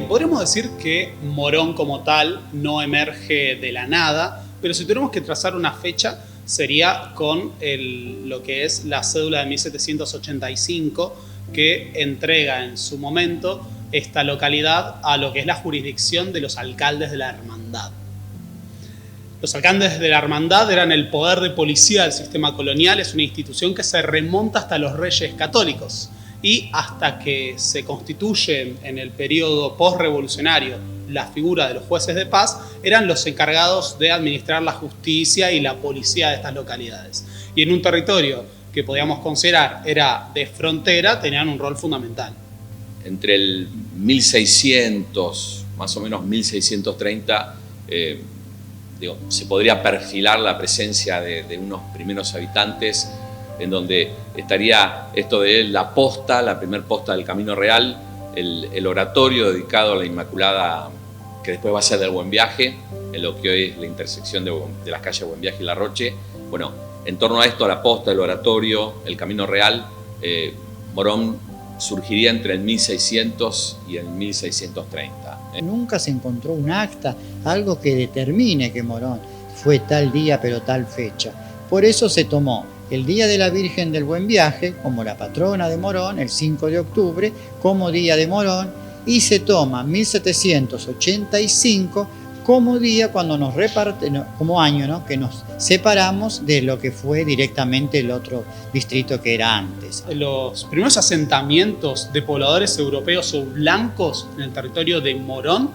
Podríamos decir que Morón como tal no emerge de la nada, pero si tuviéramos que trazar una fecha sería con lo que es la cédula de 1785 que entrega en su momento esta localidad a lo que es la jurisdicción de los alcaldes de la hermandad. Los alcaldes de la hermandad eran el poder de policía del sistema colonial, es una institución que se remonta hasta los reyes católicos y hasta que se constituye en el periodo postrevolucionario la figura de los jueces de paz, eran los encargados de administrar la justicia y la policía de estas localidades. Y en un territorio que podíamos considerar era de frontera, tenían un rol fundamental. Entre el 1600, más o menos 1630, se podría perfilar la presencia de unos primeros habitantes en donde estaría esto de la posta, la primer posta del Camino Real, el oratorio dedicado a la Inmaculada, que después va a ser del Buen Viaje, en lo que hoy es la intersección de las calles Buen Viaje y La Roche. Bueno, en torno a esto, a la posta, el oratorio, el Camino Real, Morón surgiría entre el 1600 y el 1630. Nunca se encontró un acta, algo que determine que Morón fue tal día pero tal fecha. Por eso se tomó el Día de la Virgen del Buen Viaje como la patrona de Morón, el 5 de octubre, como Día de Morón, y se toma 1785 como día cuando nos como año, ¿no?, que nos separamos de lo que fue directamente el otro distrito que era antes. Los primeros asentamientos de pobladores europeos o blancos en el territorio de Morón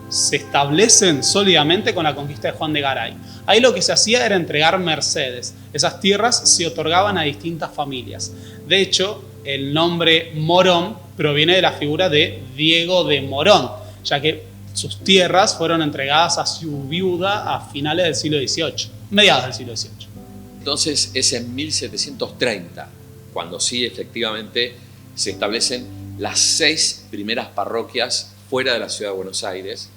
se establecen sólidamente con la conquista de Juan de Garay. Ahí lo que se hacía era entregar mercedes. Esas tierras se otorgaban a distintas familias. De hecho, el nombre Morón proviene de la figura de Diego de Morón, ya que sus tierras fueron entregadas a su viuda a finales del siglo XVIII, mediados del siglo XVIII. Entonces es en 1730 cuando sí efectivamente se establecen las 6 primeras parroquias fuera de la ciudad de Buenos Aires.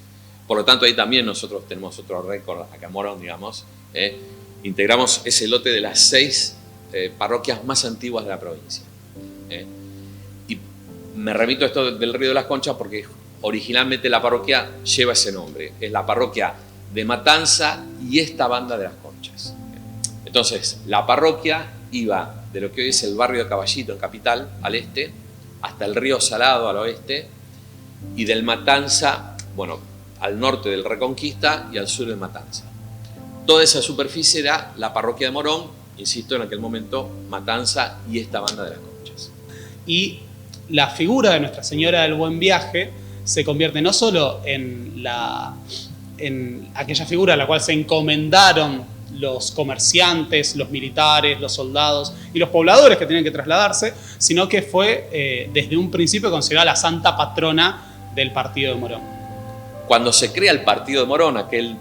Por lo tanto, ahí también nosotros tenemos otro récord acá en Morón, digamos. Integramos ese lote de las 6 parroquias más antiguas de la provincia. Y me remito a esto del Río de las Conchas porque originalmente la parroquia lleva ese nombre. Es la parroquia de Matanza y esta Banda de las Conchas. Entonces, la parroquia iba de lo que hoy es el barrio de Caballito, en Capital, al este, hasta el río Salado, al oeste, y del Matanza, bueno, al norte del Reconquista y al sur del Matanza. Toda esa superficie era la parroquia de Morón, insisto, en aquel momento, Matanza y esta Banda de las Conchas. Y la figura de Nuestra Señora del Buen Viaje se convierte no solo en aquella figura a la cual se encomendaron los comerciantes, los militares, los soldados y los pobladores que tenían que trasladarse, sino que fue desde un principio considerada la santa patrona del partido de Morón. Cuando se crea el partido de Morón, aquel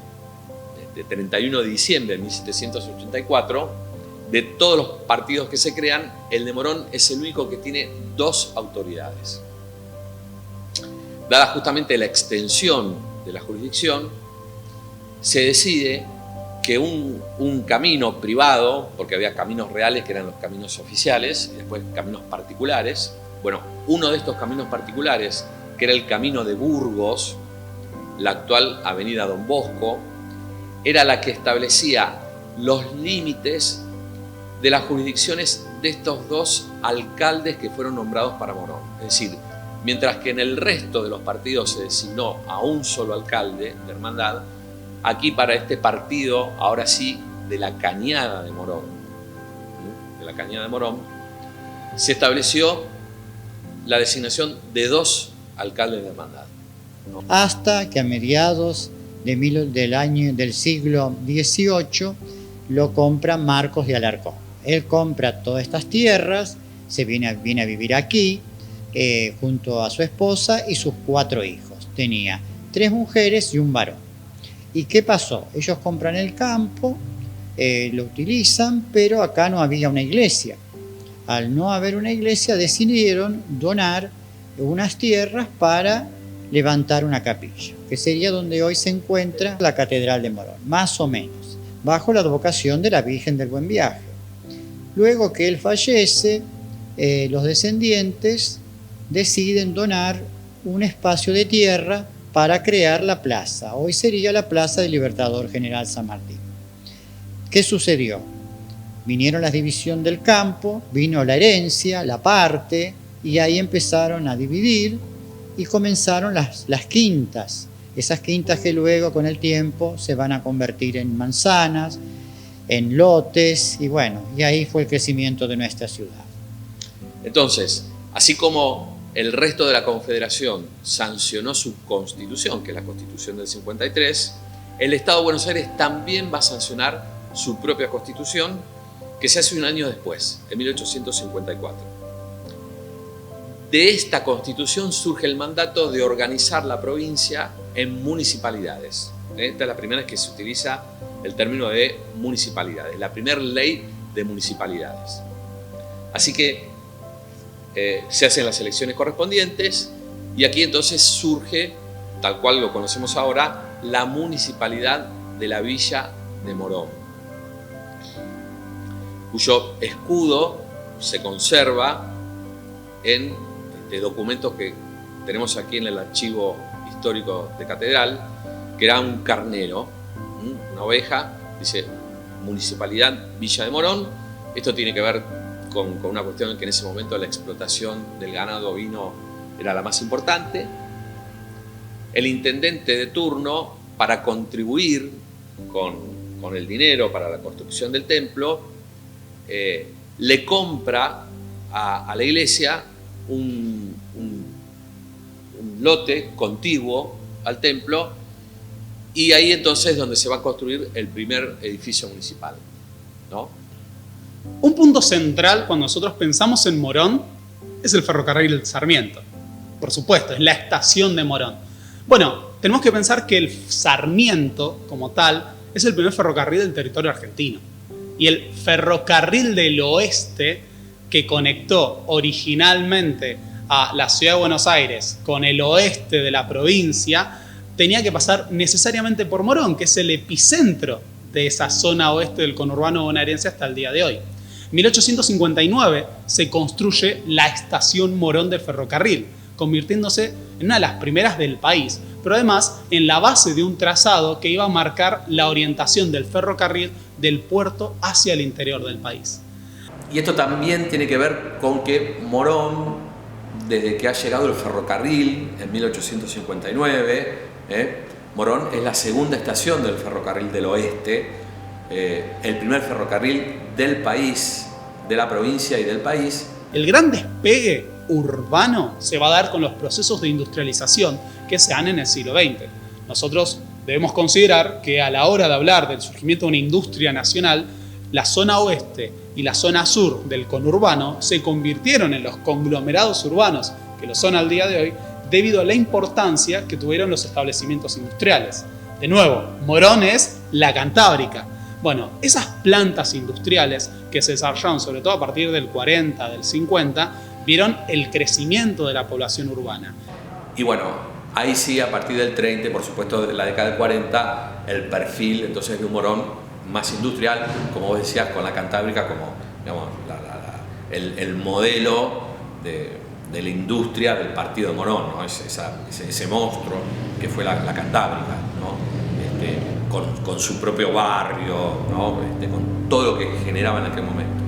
de 31 de diciembre de 1784, de todos los partidos que se crean, el de Morón es el único que tiene 2 autoridades. Dada justamente la extensión de la jurisdicción, se decide que un camino privado, porque había caminos reales que eran los caminos oficiales y después caminos particulares, bueno, uno de estos caminos particulares, que era el camino de Burgos, la actual avenida Don Bosco, era la que establecía los límites de las jurisdicciones de estos 2 alcaldes que fueron nombrados para Morón. Es decir, mientras que en el resto de los partidos se designó a un solo alcalde de hermandad, aquí para este partido, ahora sí, de la Cañada de Morón, se estableció la designación de 2 alcaldes de hermandad. Hasta que a mediados del siglo XVIII lo compra Marcos de Alarcón. Él compra todas estas tierras, viene a vivir aquí, junto a su esposa y sus 4 hijos. Tenía 3 mujeres y un varón. ¿Y qué pasó? Ellos compran el campo, lo utilizan, pero acá no había una iglesia. Al no haber una iglesia, decidieron donar unas tierras para levantar una capilla, que sería donde hoy se encuentra la Catedral de Morón, más o menos, bajo la advocación de la Virgen del Buen Viaje. Luego que él fallece, los descendientes deciden donar un espacio de tierra para crear la plaza. Hoy sería la Plaza del Libertador General San Martín. ¿Qué sucedió? Vinieron la división del campo, vino la herencia, la parte, y ahí empezaron a dividir y comenzaron las quintas. Esas quintas que luego con el tiempo se van a convertir en manzanas, en lotes, y bueno, y ahí fue el crecimiento de nuestra ciudad. Entonces, así como el resto de la Confederación sancionó su constitución, que es la Constitución del 53, el Estado de Buenos Aires también va a sancionar su propia constitución, que se hace un año después, en 1854. De esta constitución surge el mandato de organizar la provincia en municipalidades. Esta es la primera vez que se utiliza el término de municipalidades, la primera ley de municipalidades. Así que se hacen las elecciones correspondientes y aquí entonces surge, tal cual lo conocemos ahora, la municipalidad de la Villa de Morón, cuyo escudo se conserva en documentos que tenemos aquí en el archivo histórico de Catedral, que era un carnero, una oveja, dice Municipalidad Villa de Morón. Esto tiene que ver con una cuestión en que en ese momento la explotación del ganado ovino era la más importante. El intendente de turno, para contribuir con el dinero para la construcción del templo, le compra a la iglesia un lote contiguo al templo, y ahí entonces es donde se va a construir el primer edificio municipal, ¿no? Un punto central cuando nosotros pensamos en Morón es el ferrocarril Sarmiento. Por supuesto, es la estación de Morón. Bueno, tenemos que pensar que el Sarmiento, como tal, es el primer ferrocarril del territorio argentino. Y el ferrocarril del oeste, que conectó originalmente a la ciudad de Buenos Aires con el oeste de la provincia, tenía que pasar necesariamente por Morón, que es el epicentro de esa zona oeste del conurbano bonaerense hasta el día de hoy. En 1859 se construye la estación Morón del ferrocarril, convirtiéndose en una de las primeras del país, pero además en la base de un trazado que iba a marcar la orientación del ferrocarril del puerto hacia el interior del país. Y esto también tiene que ver con que Morón, desde que ha llegado el ferrocarril en 1859, Morón es la segunda estación del ferrocarril del oeste, el primer ferrocarril del país, de la provincia y del país. El gran despegue urbano se va a dar con los procesos de industrialización que se dan en el siglo XX. Nosotros debemos considerar que a la hora de hablar del surgimiento de una industria nacional, la zona oeste y la zona sur del conurbano se convirtieron en los conglomerados urbanos que lo son al día de hoy debido a la importancia que tuvieron los establecimientos industriales. De nuevo, Morón es la Cantábrica. Bueno, esas plantas industriales que se desarrollaron sobre todo a partir del 40, del 50, vieron el crecimiento de la población urbana. Y bueno, ahí sí, a partir del 30, por supuesto de la década del 40, el perfil entonces de un Morón más industrial, como vos decías, con la Cantábrica como, digamos, el modelo de la industria del partido de Morón, ¿no? Ese monstruo que fue la Cantábrica, ¿no? Con su propio barrio, ¿no? Con todo lo que generaba en aquel momento.